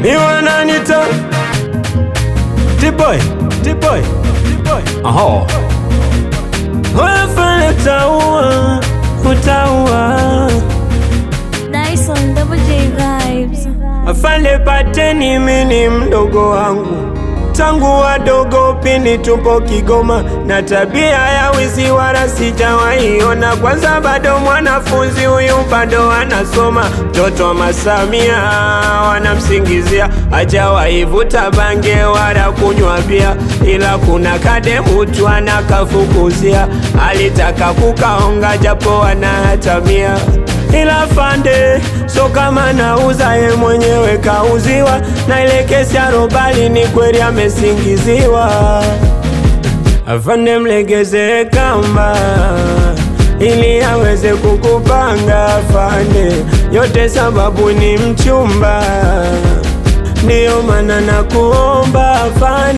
Mi wananita T-boy, T-boy, T-boy. Aho. Wafanya utaua, utaua. Dyson, Double J Vibes. Afande pateni mini mdogo wangu, tangu wadogo pindi tupo Kigoma, na tabia ya wizi wala sijawaiona. Kwanza bado mwanafunzi huyu bado anasoma, mtoto wa Masamia wanamsingizia hajawahi vuta bange wala kunywa bia, ila kuna kademu tu anakafukuzia, alitaka kukaonga japo anatamia. Ila fande so kama nauza ye mwenyewe kauziwa, na ile kesi ya robali ni kweli amesingiziwa. Afande mlegeze kamba ili aweze kukupanga afande, yote sababu ni mchumba, ndio maana nakuomba afande.